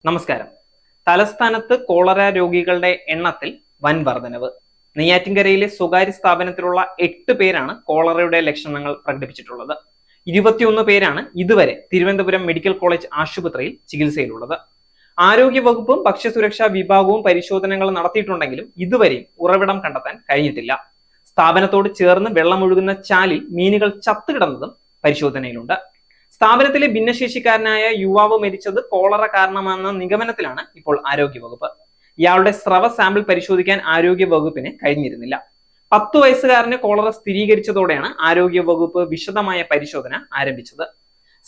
നമസ്കാരം. തലസ്ഥാനത്ത് കോളറ രോഗികളുടെ എണ്ണത്തിൽ വൻ വർധനവ്. നെയ്യാറ്റിൻകരയിലെ സ്വകാര്യ സ്ഥാപനത്തിലുള്ള 8 പേരാണ് കോളറയുടെ ലക്ഷണങ്ങൾ പ്രകടിപ്പിച്ചിട്ടുള്ളത്. 21 പേരാണ് ഇതുവരെ തിരുവനന്തപുരം മെഡിക്കൽ കോളേജ് ആശുപത്രിയിൽ ചികിത്സയിലുള്ളത്. ആരോഗ്യ വകുപ്പും ഭക്ഷ്യസുരക്ഷാ വിഭാഗവും പരിശോധനകൾ നടത്തിയിട്ടുണ്ടെങ്കിലും ഇതുവരെയും ഉറവിടം കണ്ടെത്താൻ കഴിഞ്ഞിട്ടില്ല. സ്ഥാപനത്തോട് ചേർന്ന് വെള്ളമൊഴുകുന്ന ചാലിൽ മീനുകൾ ചത്തുകിടന്നതും പരിശോധനയിലുണ്ട്. സ്ഥാപനത്തിലെ ഭിന്നശേഷിക്കാരനായ യുവാവ് മരിച്ചത് കോളറ കാരണമാണെന്ന നിഗമനത്തിലാണ് ഇപ്പോൾ ആരോഗ്യവകുപ്പ്. ഇയാളുടെ സ്രവ സാമ്പിൾ പരിശോധിക്കാൻ ആരോഗ്യ വകുപ്പിന് കഴിഞ്ഞിരുന്നില്ല. 10 വയസ്സുകാരന് കോളറ സ്ഥിരീകരിച്ചതോടെയാണ് ആരോഗ്യ വകുപ്പ് വിശദമായ പരിശോധന ആരംഭിച്ചത്.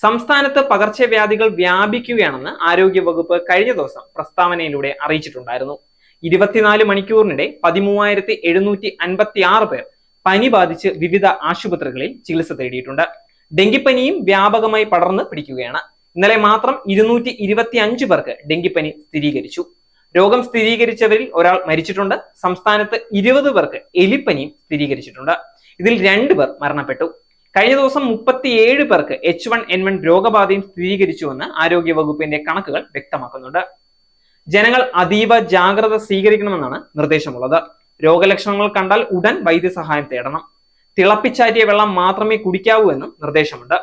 സംസ്ഥാനത്ത് പകർച്ചവ്യാധികൾ വ്യാപിക്കുകയാണെന്ന് ആരോഗ്യ വകുപ്പ് കഴിഞ്ഞ ദിവസം പ്രസ്താവനയിലൂടെ അറിയിച്ചിട്ടുണ്ടായിരുന്നു. 24 മണിക്കൂറിനിടെ 13,756 പേർ പനി ബാധിച്ച് വിവിധ ആശുപത്രികളിൽ ചികിത്സ തേടിയിട്ടുണ്ട്. ഡെങ്കിപ്പനിയും വ്യാപകമായി പടർന്ന് പിടിക്കുകയാണ്. ഇന്നലെ മാത്രം 225 പേർക്ക് ഡെങ്കിപ്പനി സ്ഥിരീകരിച്ചു. രോഗം സ്ഥിരീകരിച്ചവരിൽ ഒരാൾ മരിച്ചിട്ടുണ്ട്. സംസ്ഥാനത്ത് 20 പേർക്ക് എലിപ്പനിയും സ്ഥിരീകരിച്ചിട്ടുണ്ട്. ഇതിൽ 2 പേർ മരണപ്പെട്ടു. കഴിഞ്ഞ ദിവസം 37 പേർക്ക് H1N1 രോഗബാധയും സ്ഥിരീകരിച്ചുവെന്ന് ആരോഗ്യ വകുപ്പിന്റെ കണക്കുകൾ വ്യക്തമാക്കുന്നുണ്ട്. ജനങ്ങൾ അതീവ ജാഗ്രത സ്വീകരിക്കണമെന്നാണ് നിർദ്ദേശമുള്ളത്. രോഗലക്ഷണങ്ങൾ കണ്ടാൽ ഉടൻ വൈദ്യസഹായം തേടണം. തിളപ്പിച്ചാറ്റിയ വെള്ളം മാത്രമേ കുടിക്കാവൂ എന്നും നിർദ്ദേശമുണ്ട്.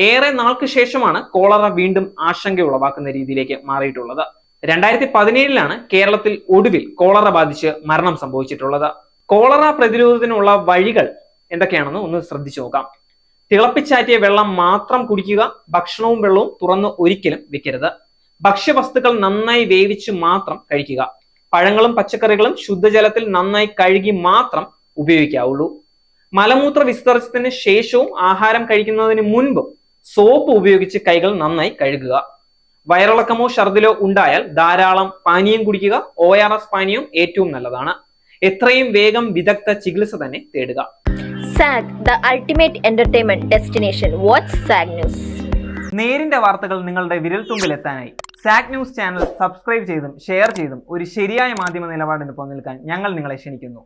ഏറെ നാൾക്ക് ശേഷമാണ് കോളറ വീണ്ടും ആശങ്ക ഉളവാക്കുന്ന രീതിയിലേക്ക് മാറിയിട്ടുള്ളത്. 2017 കേരളത്തിൽ ഒടുവിൽ കോളറ ബാധിച്ച് മരണം സംഭവിച്ചിട്ടുള്ളത്. കോളറ പ്രതിരോധത്തിനുള്ള വഴികൾ എന്തൊക്കെയാണെന്ന് ഒന്ന് ശ്രദ്ധിച്ചു നോക്കാം. തിളപ്പിച്ചാറ്റിയ വെള്ളം മാത്രം കുടിക്കുക. ഭക്ഷണവും വെള്ളവും തുറന്ന് ഒരിക്കലും വെക്കരുത്. ഭക്ഷ്യവസ്തുക്കൾ നന്നായി വേവിച്ച് മാത്രം കഴിക്കുക. പഴങ്ങളും പച്ചക്കറികളും ശുദ്ധജലത്തിൽ നന്നായി കഴുകി മാത്രം ഉപയോഗിക്കാവുള്ളൂ. മലമൂത്ര വിസർജനത്തിന് ശേഷവും ആഹാരം കഴിക്കുന്നതിന് മുൻപും സോപ്പ് ഉപയോഗിച്ച് കൈകൾ നന്നായി കഴുകുക. വയറിളക്കമോ ഛർദിലോ ഉണ്ടായാൽ ധാരാളം പാനീയം കുടിക്കുക. ORS പാനീയം ഏറ്റവും നല്ലതാണ്. എത്രയും വേഗം വിദഗ്ധ ചികിത്സ തന്നെ തേടുക. SAG, the ultimate entertainment destination. Watch SAG News. നേരിന്റെ വാർത്തകൾ നിങ്ങളുടെ വിരൽത്തുമ്പിൽ എത്താനായി സാഗ് ന്യൂസ് ചാനൽ സബ്സ്ക്രൈബ് ചെയ്തും ഷെയർ ചെയ്തും ഒരു ശരിയായ മാധ്യമ നിലപാടിന് നിൽക്കാൻ ഞങ്ങൾ നിങ്ങളെ ക്ഷണിക്കുന്നു.